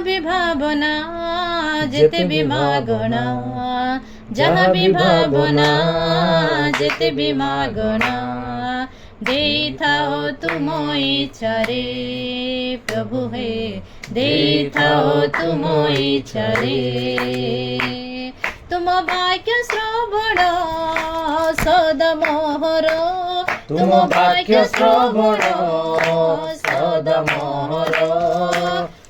भी भावना जेते भी मागना, जहाँ भी भावना जेते भी मागना, देइथाओ तुम इच्छा रे प्रभु हे, देइथाओ तुम इच्छा रे। तुम वाक्य श्रवण सदा मोहर, तुम वाक्य श्रवण सदा मोहर,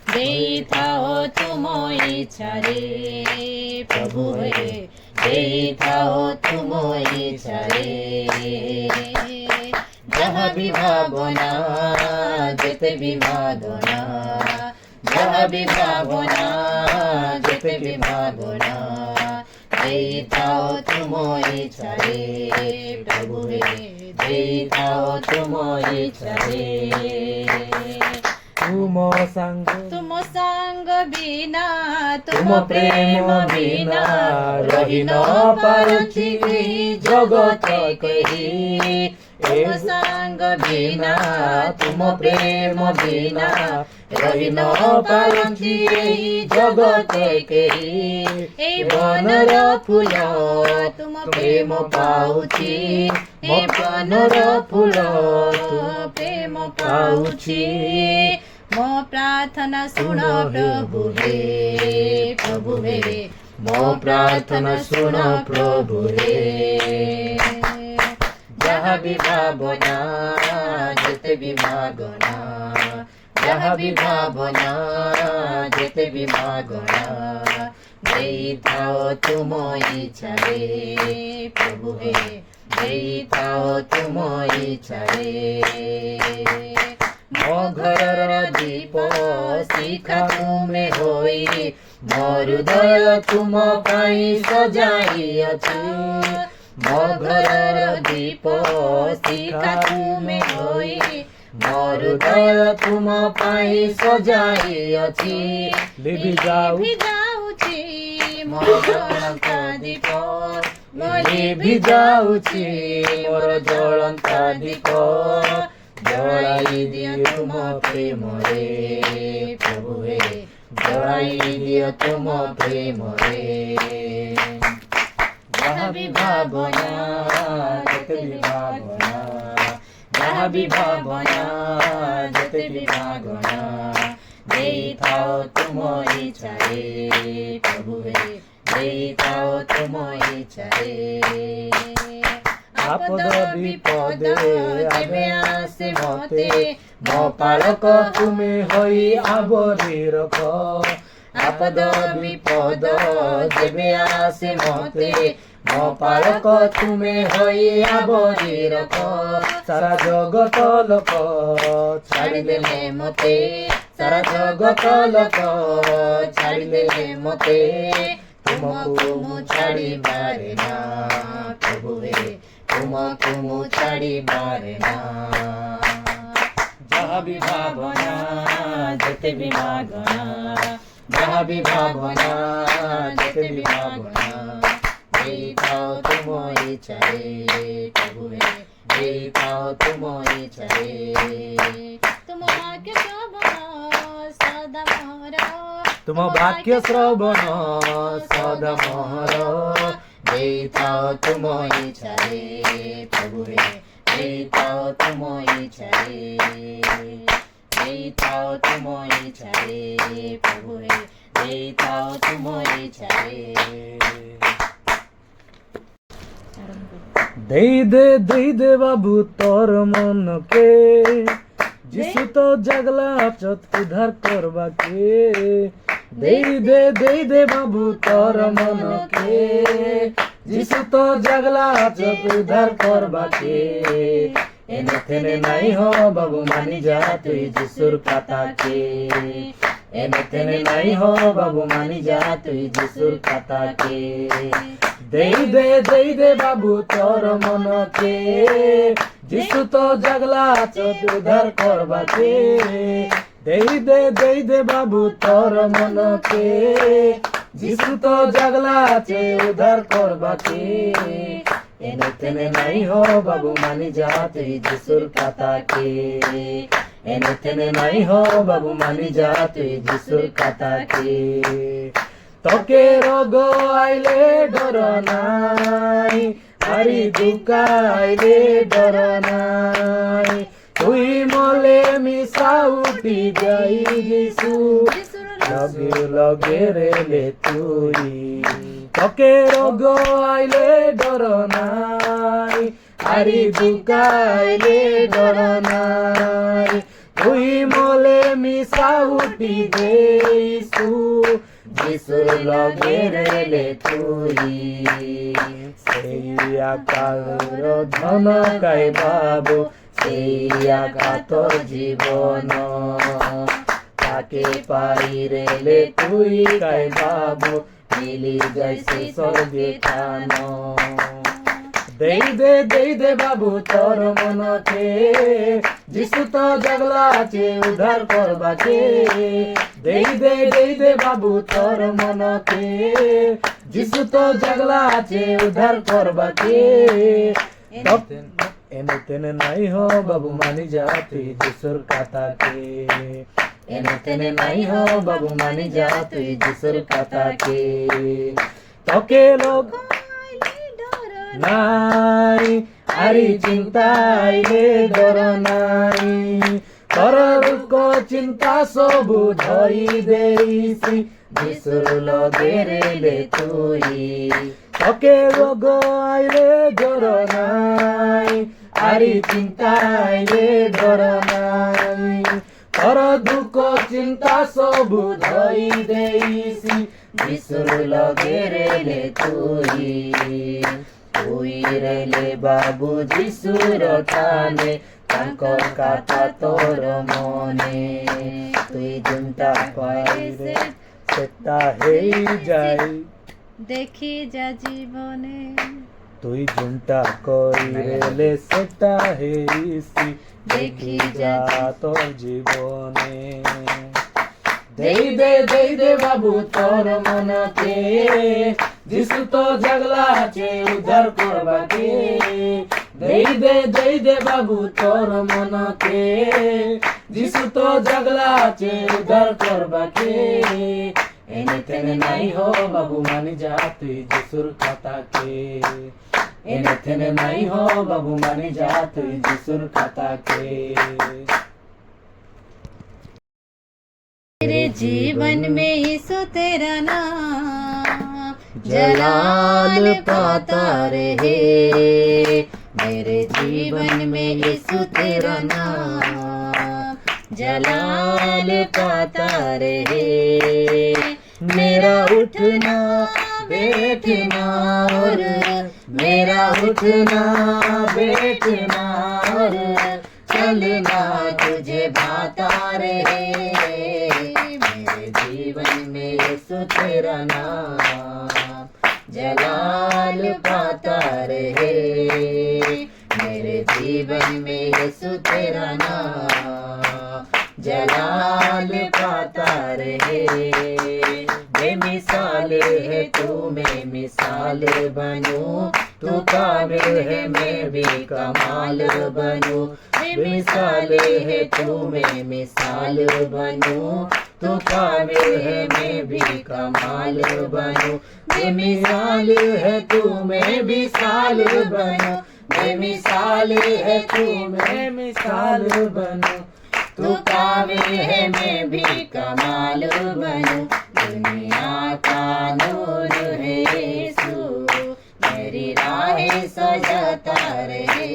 देइथाओ तुम इच्छा रे प्रभु हे, देइथाओ तुम इच्छा रे। जहाँ भी भावना जेते भी मागना, जहाँ भी भावना जेते भी मागना, देइथाओ तुम इच्छा रे प्रभु हे, देइथाओ तुम इच्छा रे। तुम संग बिना तुम प्रेम बिना रही न पारुथिवी जगत कही। तुम संग बिना तुम प्रेम बिना रही न पारुथिवी जगत कही। ए बनर फूल तुम प्रेम पाउछि, ए बनर फूल तुम प्रेम पाउछि। मो प्रार्थना सुन प्रभु हे, प्रभु हे मो प्रार्थना सुन प्रभु हे। जहाँ भी भावना जेते भी मागना, जहाँ भी भावना जेते भी मागना, देइथाओ तुम इच्छा रे प्रभु हे, देइथाओ तुम इच्छा रे। मो घरर दीप शिखा तुमे होई, मो हृदय तुम पाई सजाइअछि। मो घरर दीप शिखा तुमे होई, मो हृदय तुम पाई सजाइअछि। लिभि जाउछि मोर जळन्ता दीप, लिभि जाउछि मोर जळन्ता दीप। जलाई दियो तुम प्रेम रे प्रभु हे, जलाई दियो तुम प्रेम रे। जहाँ भी भावना जेते भी भावना, जहाँ भी भावना जेते भी भावना, देइथाओ तुम इच्छा रे प्रभु हे, देइथाओ तुम इच्छा रे। आपद विपद जेबे आसे मते, मो पालक तुमे होई आवरी रख। आपद विपद जेबे आसे मते, मो पालक तुमे होई आवरी रख। सारा जगत लोक छाड़िदेले मते, सारा जगत लोक छाड़िदेले मते, तुमको मु छाड़िबारे ना प्रभु हे, तुमको मु छाड़िबारे ना। जहाँ भी भावना जेते भी मागना, जहाँ भी भावना जेते भी मागना, देइथाओ तुम इच्छा रे प्रभु हे, देइथाओ तुम इच्छा रे। तुम वाक्य श्रवण सदा मोहर, तुम वाक्य श्रवण सदा मोहर, देइथाओ तुम इच्छा रे प्रभु हे, देइथाओ तुम इच्छा रे, देइथाओ तुम इच्छा रे प्रभु हे, देइथाओ तुम इच्छा रे। दे दे बाबू तोर मन के, যিশু তো জাগলা চত উদ্ধার করবাকে। দে বাবু তোর মনকে, যিশু তো জাগলা চত উদ্ধার করবাকে। এনে থেনে নাই হ বাবু মানি যা তুই যিশুর কথাকে। এনে থেনে নাই হ বাবু মানি যা তুই যিশুর কথাকে। দেই দে বাবু তোর মনকে, যিশু তো জাগলা চত উদ্ধার করবাকে। দেই দে বাবু তোর মনকে, যিশু তো জাগলা আছে উদ্ধার করবাকে। এনে তেনে নাই হো বাবু মানি যা তুই যিশুর কথাকে। এনে থেনে নাই হ বাবু মানি যা তুই যিশুর কথাকে তোকে রোগ আইলে ডর নাই আরি দুকা আইলে ডর নাই তুই মলে মিশা উঠি যাই যিশু লগে লগে রেলে তুই তোকে রোগ আইলে ডর নাই আরি দুকা আইলে ডর নাই তুই মলে মিশা উঠি যিশু যিশুর লগে রেলে তুই সেই আকার ধন কাই বাবু সেই আঘাত জীবন তাকে পাই রেলে তুই কাই বাবু মিলি যাই সেই স্বর্গে থান দেই দে বাবু তোর মনকে যিশু তো জগলা আছে উদ্ধার করবাকে দেই দে বাবু তোর মনকে যিশু তো জগলা আছে উদ্ধার করবাকে এনে তেনে নাই হো বাবু মানি যা তুই যিশুর কথাকে এনে তেনে নাই হো বাবু মানি যা তুই যিশুর কথাকে তোকে লোক নাই আরি চিন্তাইলে ডর নাই তোর দুঃখ চিন্তা সবু ধরি দেইছি যিশুর লগে রেলে তুই তোকে রোগ আইলে ডর নাই আরি চিন্তাইলে ডর নাই তোর দুঃখ চিন্তা সবু ধরি দেইছি যিশুর লগে রেলে তুই তুই রেলে বাবু যিশুর ঠানে তাঙ্কর কথা তোর মনে তুই যোনটা পাইলে সেটা হেই যাই দেখি যা জীবনে তুই যোনটা কইরেলে সেটা হেইছি দেখি যা তোর জীবনে দেই দে বাবু তোর মনকে যিশু তো জগলা আছে উদ্ধার করবাকে দেই দে বাবু তোর মনকে যিশু তো জগলা আছে উদ্ধার করবাকে এনে তেনে নাই হো বাবু মানি যা তুই যিশুর কথাকে এনে থেনে নাই হো বাবু মানি যা তুই যিশুর কথাকে मेरे जीवन में यीशु तेरा नाम जलाल पाता रहे मेरे जीवन में यीशु तेरा नाम जलाल पाता रहे मेरा उठना बैठना और मेरा उठना बैठना और चलना तुझे भाता रहे मेरे जीवन में यीशु तेरा नाम जलाल पाता रहे मेरे जीवन में यीशु तेरा नाम जलाल पाता रहे बेमिसाल है तू मैं मिसाल बनूं तू काबिल है मैं भी कमाल बनूं बेमिसाल है तू मैं मिसाल बनूं तू काबिल है मैं भी कमाल बनूं बेमिसाल है तू मैं मिसाल बनूं बेमिसाल है तू मैं मिसाल बनूं तू काबिल है मैं भी कमाल बनूं दुनिया का नूर है यीशु मेरी राहें सजाता रहे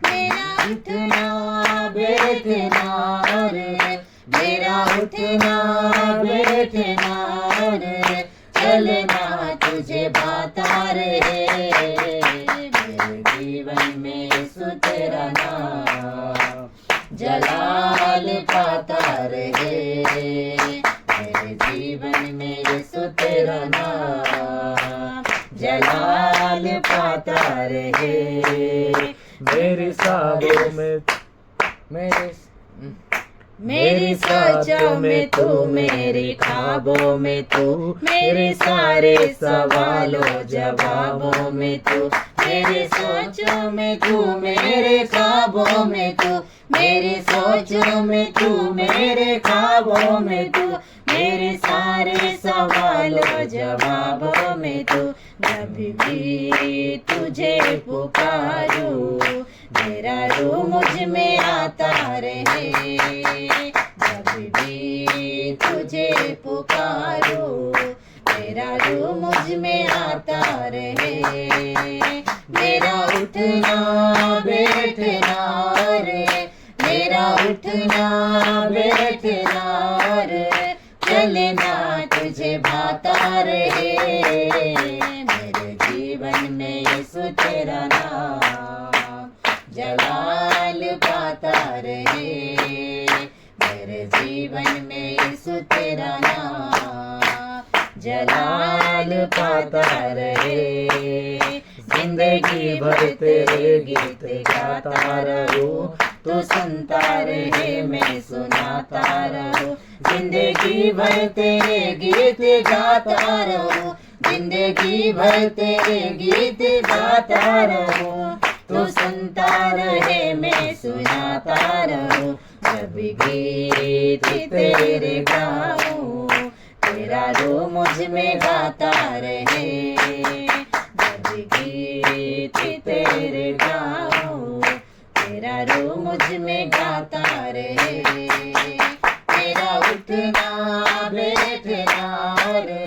मेरा उठना बैठना रे मेरा उठना बैठना रे चलना तुझे भाता रहे मेरे जीवन में यीशु तेरा नाम जलाल पाता रहे मेरे जीवन में यीशु तेरा नाम जलाल पाता रहे मेरी साबों में मेरी सोचों में तू मेरी ख्वाबों में तू मेरे सारे सवालों जवाबों में तू मेरे सोचों में तू, मेरे ख्वाबों में तू, मेरे सोचों में तू, मेरे ख्वाबों में तू, मेरे सारे सवालों जवाबों में तू। जब भी तुझे पुकारूं तेरा रूह मुझ में आता रहे। जब भी तुझे पुकारूं तेरा रूह मुझ में आता रहे। मेरा उठना बैठना रे, मेरा उठना बैठना रे, चलना तुझे भाता रहे। मेरे जीवन में यीशु तेरा नाम जलाल पाता रहे। मेरे जीवन में यीशु तेरा नाम जलाल पाता रहे। जिंदगी भर तेरे गीत गाता रहूं, तू सुनता रहे मैं सुनाता रहूं। जिंदगी भर तेरे गीत गाता रहूं, जिंदगी भर तेरे गीत गाता रहूं। तू सुनता रहे मैं सुनाता रहूं। जब गीत तेरे गाऊं तेरा रूह मुझ में गाता रहे। जब गीत तेरे गाऊं तेरा रूह मुझ में गाता रहे। मेरा उठना बैठना रे,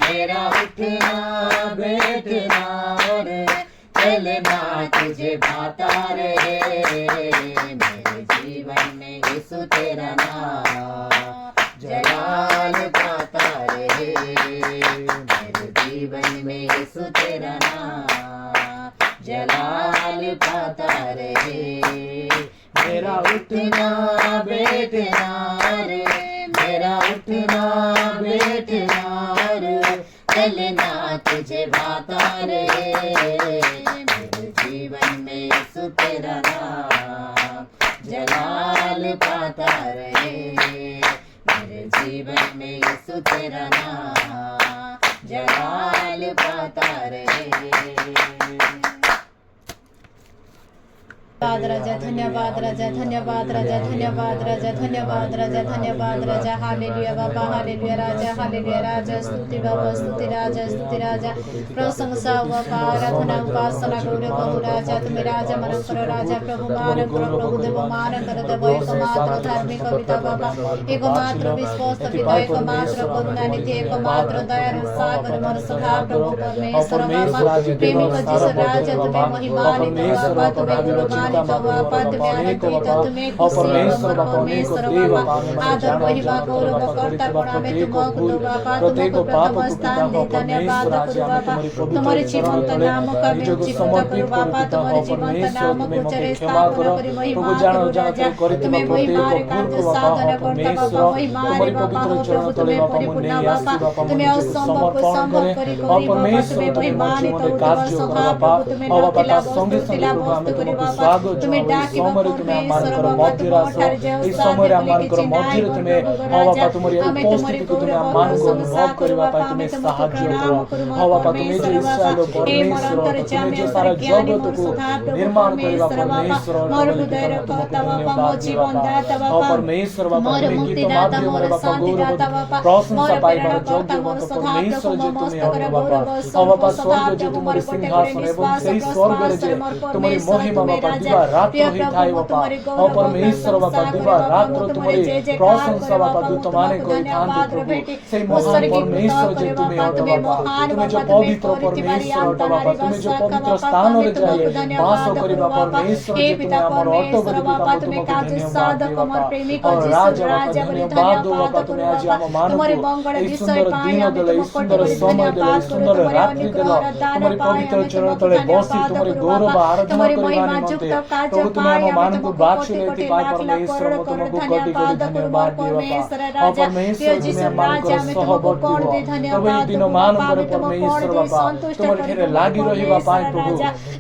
मेरा उठना बैठना रे, चलना तुझे भाता रहे। मेरे जीवन में यीशु तेरा नाम जलाल पाता रहे। मेरे जीवन में यीशु तेरा नाम जलाल पाता रहे। मेरा उठना बैठना रे, मेरा उठना बैठना रे, चलना तुझे भाता रहे। मेरे जीवन में यीशु तेरा नाम जलाल पाता रहे। मेरे जीवन में यीशु तेरा नाम जलाल पाता रहे। धन्यवाद राजा, धन्यवाद राजा, धन्यवाद राजा, धन्यवाद राजा, धन्यवाद राजा, धन्यवाद राजा। हालेलुया बाबा, हालेलुया राजा, हालेलुया राजा। स्तुति बाबा, स्तुति राजा, स्तुति राजा। प्रशंसा बाबा, आराधना उपासना गौरव बहु राजा। तुम्हें राजा मन करो राजा, प्रभु मान करो, प्रभु देव मान करो। देव एकमात्र धार्मिक पिता बाबा, एकमात्र विश्वास पिता, एकमात्र करुणानिधि, एकमात्र दयालु सागर मन सखा प्रभु परमेश्वर बाबा, प्रेमी को जिस राजा तुम्हें महिमानित बाबा, तुम्हें गुणगान बाबा, तुम्हें आनंदित, तुम्हें परमेश्वर बाबा, आदर महिमा गौरव कर्ता प्रणामे तुमको बाबा, तुमको प्रथम स्थान दे। धन्यवाद करो बाबा, तुम्हारे जीवंत नाम का मैं जीवंत करो बाबा, तुम्हारे जीवंत नाम को चरे स्थापना करी महिमा करो राजा। तुम्हें महिमा रे कार्य साधन करता बाबा, महिमा रे बाबा हो प्रभु, तुम्हें परिपूर्ण बाबा, तुम्हें असंभव को संभव करी बाबा, तुम्हें महिमानित हो बाबा, सखा प्रभु, तुम्हें नतिला वस्तु करी बाबा, तुम्हें डाकी बाबा परमेश्वर बाबा, तुम अठार जय साधन लेके चिनाई राजा। हमें तुम्हारे गौरव बाबा संसार करो बाबा, हमें तुमको प्रणाम करो परमेश्वर बाबा। हे मरंतर जाने सारे ज्ञानी मोर सदा प्रभु परमेश्वर बाबा, मोर हृदय रखता बाबा, मोर जीवन दाता बाबा, मोर मुक्ति दाता, मोर शांति दाता बाबा, मोर प्रेरणा करता, मोर सदा प्रभु मोर मस्तक गौरव सब सदा प्रभु मोर पटे करे विश्वास प्रश्वास मोर परमेश्वर तुम्हें राजा। प्रिय प्रभु तुम्हारे गौरव परमेश्वर बाबा, दिवा रात्र तुम्हारी प्रशंसा बाबा, तुम्हारे को धन्यवाद बेटी से महान परमेश्वर जो तुम्हें हो बाबा, तुम्हें जो पवित्र परमेश्वर हो बाबा, तुम्हें जो पवित्र स्थान रे जाए वास करी बाबा परमेश्वर, हे पिता परमेश्वर बाबा, तुम्हें काज साधक मोर प्रेमी को जिस राजा बलि धन्यवाद तुम्हें आज हम मानो तुम्हारे मंगल विषय पाए हम तुमको धन्यवाद करो। तुम्हारे रात्रि दिलो तुम्हारे पवित्र चरण तले बसी तुम्हारे गौरव आराधना करी माने प्रभु तुमे आम मानकु बाछुले एथिपाई परमेश्वर म तुमको कोटि कोटि धन्यवाद दियो बापा ओ परमेश्वर तुमे आम मानकर सहवर्ती हो प्रभु ई दिन मानकर परमेश्वर बापा तुमर ठेरे लागि रहिबा पाए प्रभु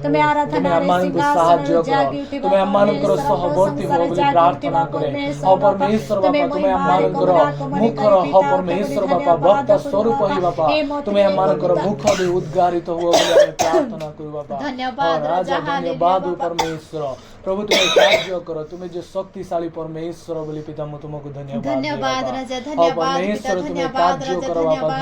तुमे आराधना आम मानकु साहाय्य करो तुमे आम मानकर सहवर्ती हो बोली प्रार्थना करे ओ परमेश्वर बापा तुमे आम मानकर मुखर हो परमेश्वर बापा भक्त स्वरूप ही बापा तुमे आम मानकर मुखले उद्गारित हो बोली आमे प्रार्थना करू बापा धन्यवाद राजा धन्यवाद परमेश्वर प्रभु तुमे कार्य करो तुमे जो शक्तिशाली परमेश्वर बोली पिता म तुमको धन्यवाद राजा धन्यवाद पिता धन्यवाद राजा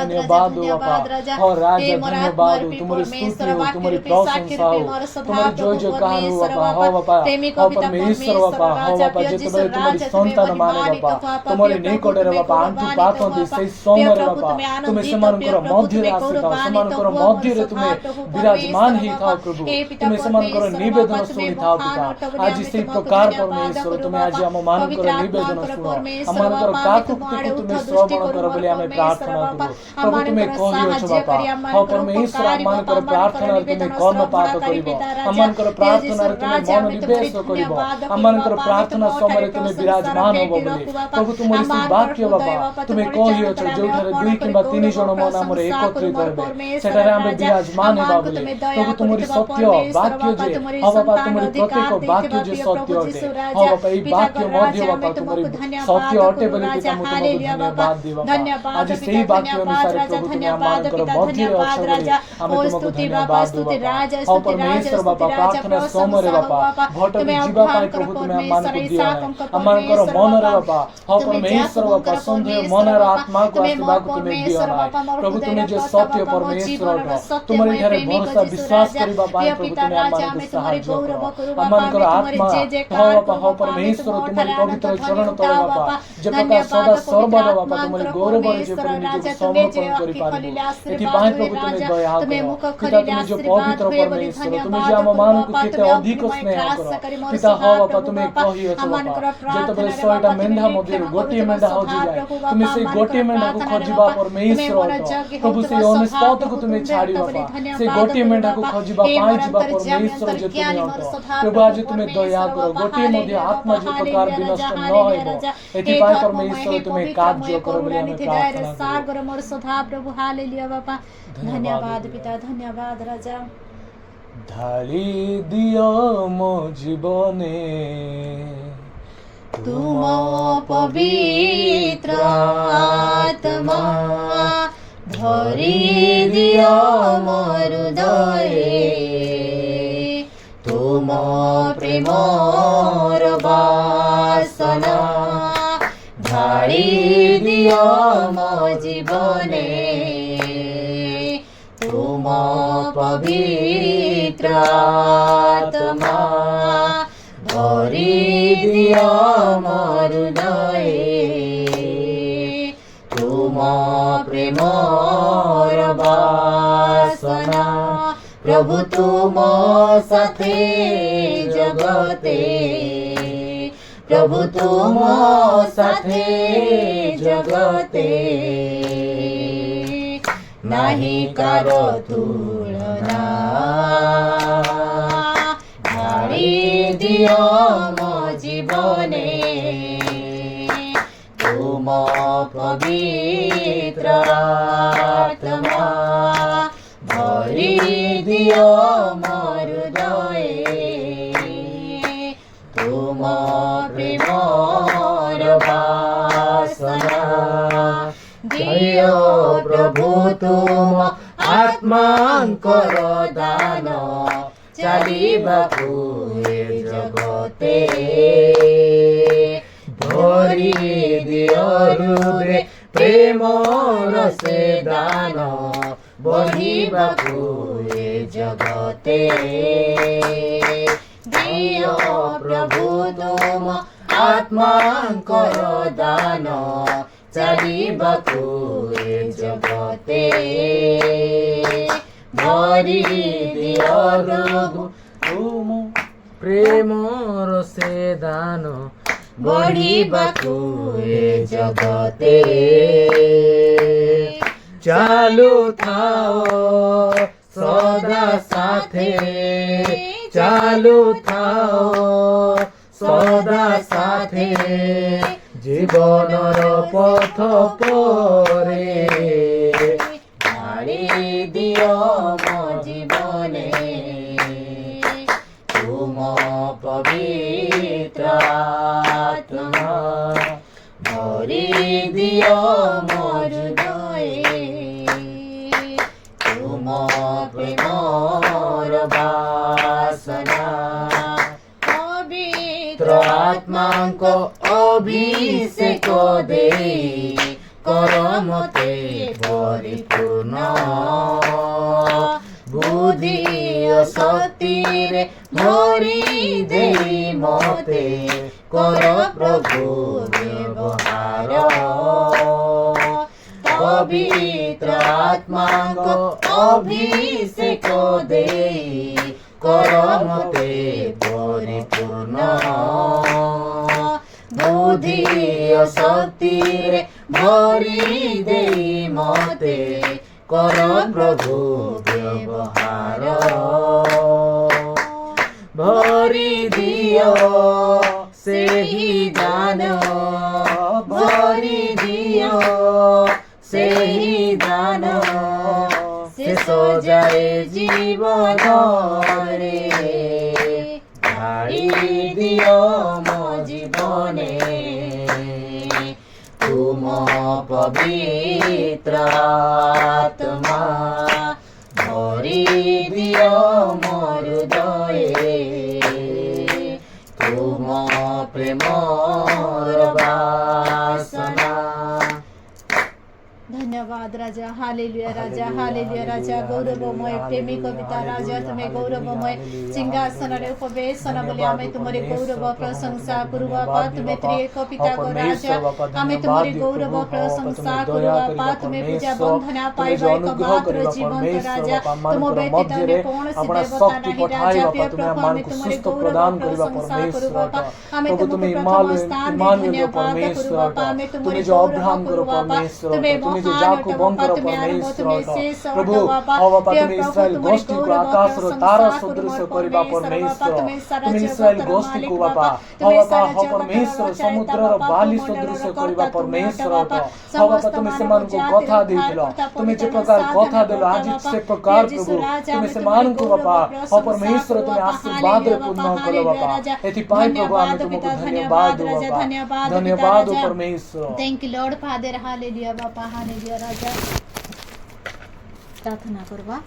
धन्यवाद राजा हो राजा धन्यवाद तुम्हारी स्तुति हो तुम्हारी प्रशंसा हो तुम्हारी जय जयकार हो बापा हो बापा हो परमेश्वर बापा हो बापा जेतेबेले तुम्हारी संतान माने बापा तुम्हारी निकट रे बापा आंटू पातन दे से समय रे बापा तुमे सेमानकर मध्य रे आसीता सेमानकर मध्य रे तुमे विराजमान ही थाओ प्रभु तुमे सेमानकर निवेदन सुनि थाओ पिता आज से प्रकार परमेश्वर तुमे आज हम मानकर निवेदन सुनो हमनकर काकुक तुमे श्रवण कर बोली हमें प्रार्थना करू प्रभु तुमे कहियो छ बापा हो परमेश्वर हमनकर प्रार्थना तुमे कर्म पात करिवो हमनकर प्रार्थना तुमे मन निवेश करिवो हमनकर प्रार्थना समय तुमे विराजमान होबो बोली प्रभु तुमरी से वाक्य बापा तुमे कहियो छ जोठारे दुई किबा तीन जण मन हमर एकत्रित हेबे सेटारे हम विराजमान हेबा बोली प्रभु तुमरी सत्य वाक्य जे हो बापा तुमरी प्रत्येक वाक्य जे सत्य अटे हो बापा ई वाक्य मध्य बापा तुमरी सत्य अटे बोली पिता म तुमको धन्यवाद देबा आज सेही वाक्य अनुसार प्रभु तुमे हमनकर मध्य रे अछ बोली हम तुमको धन्यवाद देबा हो परमेश्वर बापा प्रार्थना समय रे बापा भटक जीवा पाई प्रभु तुमे हमनको दिया हमनकर मन रे बापा हो परमेश्वर बापा संदेह मन रे आत्मा को आशीर्वाद तुमे दिया प्रभु तुमे जे सत्य परमेश्वर तुम्हारे घरे भरोसा विश्वास करिबा पाए प्रभु तुमे हमनको सहाय्य करो हमनकर आत्मा हो बापा हो परमेश्वर तुम्हारे पवित्र चरण तले बापा जे प्रकार सदा सर्वदा बापा तुम्हारे गौरव रे जे निज समर्पण करि पारिबो एथि पाए प्रभु तुमे दया करो पिता तुमे जो पवित्र परमेश्वर तुमे जे हम मानकु केते अधिक स्नेह करो पिता हो बापा तुमे कहियो छ बापा जेतेबेले 100टा मेंढा मध्ये गोटे मेंढा हो जाय तुमे से गोटे मेंढा को खोजिबा परमेश्वर प्रभु से अनिष्टत को तुमे छाडी बापा से गोटे मेंढा को खोजिबा पाई जिबा परमेश्वर जे तुमे अटो प्रभु आज तुमे दया करो गोटे मध्ये आत्मा जे प्रकार विनष्ट न होइबो एथि पाए परमेश्वर तुमे कार्य करो बोली हम प्रार्थना सागर मोर सदा प्रभु हालेलुया बापा धन्यवाद पिता धन्यवाद राजा ढाली दियो मो जीवने तुम पवित्र आत्मा धरी दियो मोर हृदये तुम प्रेमर बासना ढाली दियो मो जीवने तुम पवित्र आत्मा धरी दियो मोर हृदये तुम प्रेमर बासना प्रभु तुम साथे जगते प्रभु तुम साथे जगते नाही कारो तुलना ढाली दियो मो जीवने तुम पवित्र आत्मा भरी दियो मोर हृदये तुम प्रेमर बासना दियो प्रभु तुम आत्मांकर दान चालिबाकु ए जगते भरी दियो हृदय प्रेमर से दान बढ़िबाकु ए जगते दियो प्रभु तुम आत्मांकर दान चालिबाकु ए जगते भरी दियो प्रभु तुम प्रेमर से दान बढ़िबाकु ए जगते चालू थाओ सदा साथे चालू थाओ জীবনর পথ পরে ছাড়ি দিও মো জীবনে তুম পবিত্র আত্মা ভরি দিও মো হৃদয়ে তুম প্রেমর বাসনা পবিত্র আত্মাঙ্ক অভিষেক দে কর মতে পরিপূর্ণ বুদ্ধি ও শক্তিরে ভরি দেই মতে কর প্রভু ব্যবহার পবিত্র আত্মাঙ্ক অভিষেক দেই কর মতে পরিপূর্ণ বুদ্ধি ও শক্তিরে ভরি দেই মতে কর প্রভু ব্যবহার ভরি দিও ସେହି দান ভরি দিও ସେହି দান শেষ যায় জীবନରେ ঢালি দিও মো জীবনে তুম পবিত্র আত্মা ভরি দিও মো হৃদয়ে তুম প্রেমর বাসনা। धन्यवाद राजा, हालेलुया राजा, हालेलुया राजा, गौरवमय प्रेमी कविता राजा, तुम्हें गौरवमय सिंहासन उपवेशन बोले आमे तुम्हारे गौरव प्रशंसा करू बापा, तुम्हें त्रिएक पिता को राजा, आमे तुम्हारे गौरव प्रशंसा करू बापा, तुम्हें पूजा वंदना पाइबा एक मात्र जीवंत राजा, तुम व्यतीत अन्य कौनसी देवता नहीं राजा, प्रिय प्रभु आमे तुम्हारे गौरव प्रशंसा करू बापा, आमे तुम्हें प्रथम स्थान दे धन्यवाद करू बापा, आमे तुम्हारे गौरव करू बापा, तुम्हें प्रभु बापा तुम्हें इस्राएल गोष्ठी को आकाश रो तारा सदृश करिबा परमेश्वर तुम्हें इस्राएल गोष्ठी को बापा परमेश्वर समुद्र रो बाली सदृश करिबा परमेश्वर बापा तुम्हें सेमान को कथा देथिलो तुम्हें जे प्रकार कथा देलो आज से प्रकार प्रभु तुम्हें सेमान को बापा परमेश्वर तुम्हें आशीर्वाद रे पूर्ण करो बापा एथि पाई प्रभु आमे तुमको धन्यवाद दो बापा धन्यवाद परमेश्वर। Thank you Lord father, hallelujah बापा, हालेलुया राजा। प्रार्थना करवा।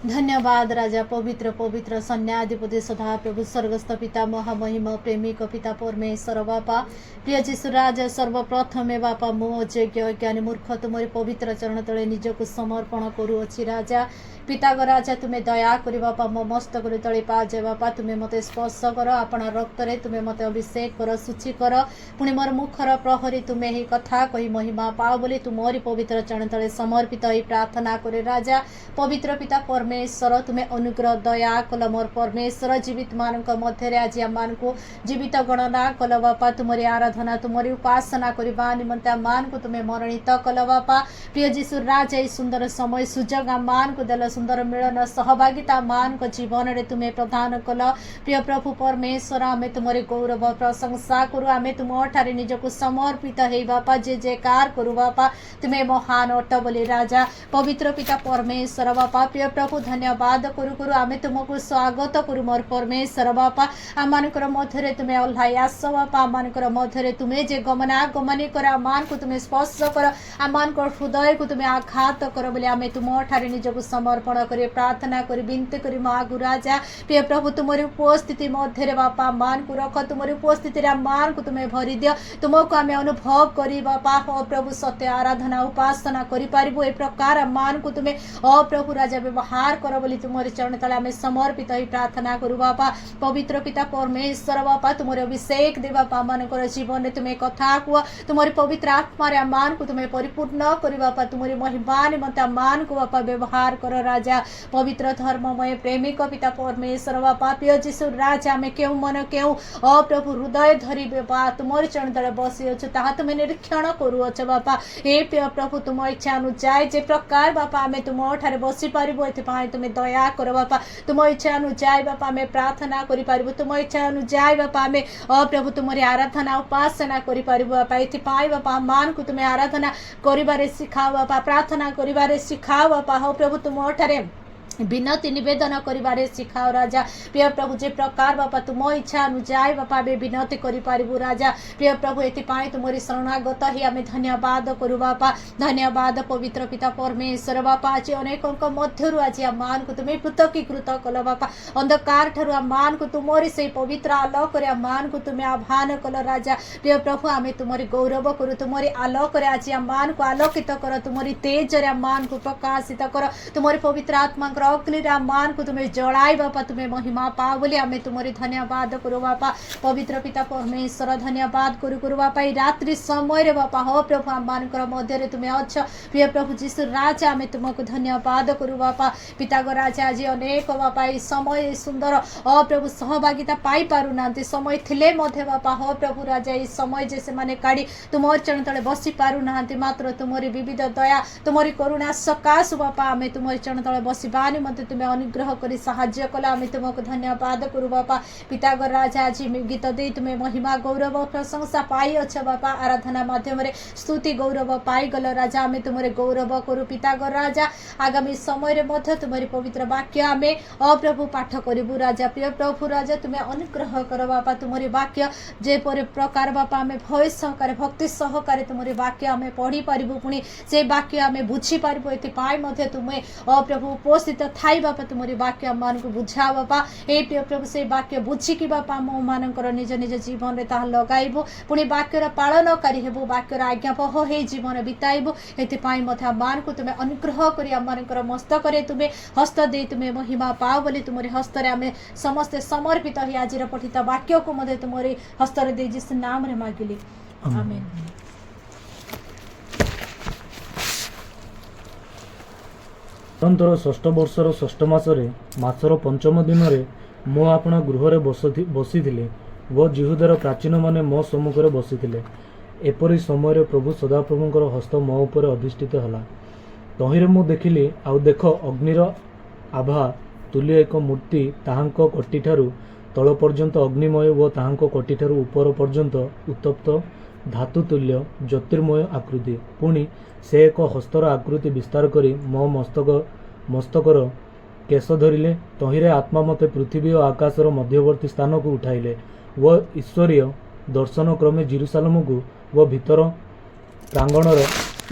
धन्यवाद राजा, पवित्र पवित्र सन्याधिपति सदा प्रभु स्वर्गस्थ पिता महामहिम प्रेमिक पिता परमेश्वर बापा, प्रिय जीशु राजा, सर्वप्रथमे बापा मो अयोग्य अज्ञानी मूर्ख तुमरी पवित्र चरण तले निजको समर्पण करूअछि राजा। पिता गो राजा तुम्हें दया करी बापा मो मस्तक तले पाजे बापा, तुम्हें मते स्पर्श कर आपण रक्त रे तुम्हें मते अभिषेक कर शुचि कर पुणी मोर मुखर प्रहरी तुम्हें ही कथा कही महिमा पाओ बोली तुमरी पवित्र चरण तले समर्पित ही प्रार्थना करे राजा। पवित्र पिता परमेश्वर तुम्हें अनुग्रह दया कल मोर परमेश्वर जीवित मान मध्य आज आम को जीवित गणना कल बापा, तुमरी आराधना तुमरी उपासना करने निमंते मान को तुम्हें मनोनीत कल बापा। प्रिय जीशु राजा सुंदर समय सुजोग मान को देल सुंदर मिलन सहभागिता मान को जीवन रे तुम्हें प्रदान कल। प्रिय प्रभु परमेश्वर आमे तुमरे गौरव प्रशंसा करू, आमे तुम ठारे निजको समर्पित हे बापा, जे जयकार करू बापा, तुम्हें महान अट बोली राजा। पवित्र पिता परमेश्वर बापा, प्रिय प्रभु धन्यवाद करू करू आमे तुमको स्वागत करू मोर परमेश्वर बापा। आमानकर मध्य तुम्हें ओह्लाई आस बापा, आमानकर मध्य तुम्हें जे गमनागमनी कर आमान को तुम्हें स्पर्श कर आमानकर हृदय को तुम्हें आघात कर बोली आमे तुम ठारे निजको समर्पण करे प्रार्थना करी विनती करी मागु राजा। प्रिय प्रभु तुमरी उपस्थिति मध्य बापा मान को रख, तुमरी उपस्थिति मान को तुम्हें भरी दियो, तुमको आमे अनुभव करी बापा। ओ प्रभु सत्य आराधना उपासना करि पारिबो ए प्रकार मान को तुम्हें ओ प्रभु राजा व्यवहार कर बोली तुमरी चरण तले आमे समर्पित ही प्रार्थना करू बापा। पवित्र पिता परमेश्वर बापा, तुमरे अभिषेक दे बापा, मानकर जीवन में तुम्हें कथा कुह, तुमरी पवित्र आत्मा रे मान को तुम्हें परिपूर्ण करिबा बापा तुमरी महिमा निमंते मान को बापा व्यवहार करो राजा पवित्र धर्ममय प्रेमिक पिता परमेश्वर बापा प्रिय जीशु राजा में क्यों मन क्यों प्रभु हृदय धरी बापा तुमर चरण तले बसी अच्छे ताहा तुम्हें निरीक्षण करूअछ बापा हे प्रिय प्रभु तुम इच्छा अनुसार जे प्रकार बापा आम तुम ठारे बसी पारिबो एथिपाई तुम्हें दया करो बापा तुम इच्छा अनुसार बापा आम प्रार्थना करि पारिबो तुम इच्छा अनुसार बापा आम प्रभु तुमरी आराधना उपासना करि पारिबो बापा एथिपाई बापा मान को तुम्हें आराधना करिबारे सिखाओ बापा प्रार्थना करिबारे सिखाओ बापा हो प्रभु तुम ठारे विनती निवेदन करिबारे सिखाओ राजा प्रिय प्रभु जे प्रकार बापा तुम इच्छा अनुसार बापा आम विनती करि पारिबु राजा प्रिय प्रभु एथिपाई तुमरी शरणागत ही आम धन्यवाद करू बापा धन्यवाद पवित्र पिता परमेश्वर बापा आज अनेक मध्यरु आज मान को तुम्हें पृथकीकृत कल बापा अंधकार ठारू मान को तुमरी से पवित्र आलोक मान को तुम्हें आह्वान कल राजा प्रिय प्रभु आम तुमरी गौरव करू तुमरी आलोक आज मान को आलोकित कर तुमरी तेज मान को प्रकाशित कर तुमरी पवित्र आत्मा अग्नि मान को तुम्हें जड़ाई बापा तुम्हें महिमा पाओ बोली आम तुमरी धन्यवाद करो बापा पवित्र पिता परमेश्वर धन्यवाद करू बापा रात्रि समय रे बापा हो प्रभु आम मान मध्य तुम्हें अच्छ प्रिय प्रभु जीशु राजा आम तुमको धन्यवाद करू बापा पिता गो राजा आज अनेक बापा ये समय सुंदर प्रभु सहभागिता पाई पारु ना समय थिले मध्य बापा हो प्रभु राजा ये समय जे से माने काढ़ी तुम चरण तले बसी पारु ना मात्र तुमरी विविध दया तुमरी करुणा सकाश बापा आम तुम चरण तले बसवा मते तुम्हें अनुग्रह करी साहाय्य कला आम तुमको धन्यवाद करू बापा पिता ग राजा आज गीत दे तुम्हें महिमा गौरव प्रशंसा पाई अच्छ बापा आराधना माध्यम स्तुति गौरव पाई गल राजा आम तुमरे गौरव करू पिता ग राजा आगामी समय रे मध्य तुम्हारी पवित्र वाक्य आम प्रभु पाठ करू राजा प्रिय प्रभु राजा तुम्हें अनुग्रह कर बापा तुम्हारी वाक्य जे प्रकार बापा आम भय सहकारे भक्ति सहकारे तुम्हारी वाक्य आम पढ़ी पारिबु पुणी से वाक्य आम बुझी पारिबु एथिपाई मध्य तुम्हें प्रभु उपस्थित थाई बापा तुमरी वाक्य मान को बुझा बापा हे प्रिय प्रभु से वाक्य बुझिकी बापा मो मानकर निज निज जीवन रे ताहा लगाइबु पुणी वाक्यर पालनकारी हेबु वाक्यर आज्ञापह हे जीवन बिताइबु एथिपाई मथा मान को तुम्हें अनुग्रह करी आमानकर मस्तक रे तुम्हें हस्त दे तुम्हें महिमा पाओ बोली तुमरी हस्त रे आमे समस्त समर्पित ही आजिर पठित वाक्य को मध्य तुमरी हस्त रे दे जिस नाम रे मागिली आमेन। ଅନ୍ତର ଷଷ୍ଠ ବର୍ଷର ଷଷ୍ଠ ମାସରେ ମାସର ପଞ୍ଚମ ଦିନରେ ମୁଁ ଆପଣା ଗୃହରେ ବସିଥିଲି ଓ ଜିହୁଦାର ପ୍ରାଚୀନମାନେ ମୋ ସମ୍ମୁଖରେ ବସିଥିଲେ। ଏପରି ସମୟରେ ପ୍ରଭୁ ସଦାପ୍ରଭୁଙ୍କର ହସ୍ତ ମୋ ଉପରେ ଅଧିଷ୍ଠିତ ହେଲା। ତହିଁରେ ମୁଁ ଦେଖିଲି, ଆଉ ଦେଖ, ଅଗ୍ନିର ଆଭା ତୁଲ୍ୟ ଏକ ମୂର୍ତ୍ତି ତାହାଙ୍କ କଟିଠାରୁ ତଳ ପର୍ଯ୍ୟନ୍ତ ଅଗ୍ନିମୟ ଓ ତାହାଙ୍କ କଟିଠାରୁ ଉପର ପର୍ଯ୍ୟନ୍ତ ଉତ୍ତପ୍ତ ଧାତୁ ତୁଲ୍ୟ ଜ୍ୟୋତିର୍ମୟ ଆକୃତି। ପୁଣି ସେ ଏକ ହସ୍ତର ଆକୃତି ବିସ୍ତାର କରି ମୋ ମସ୍ତକର କେଶ ଧରିଲେ। ତହିଁରେ ଆତ୍ମା ମୋତେ ପୃଥିବୀ ଓ ଆକାଶର ମଧ୍ୟବର୍ତ୍ତୀ ସ୍ଥାନକୁ ଉଠାଇଲେ ଓ ଈଶ୍ୱରୀୟ ଦର୍ଶନ କ୍ରମେ ଜେରୁସାଲେମକୁ ଓ ଭିତର ପ୍ରାଙ୍ଗଣର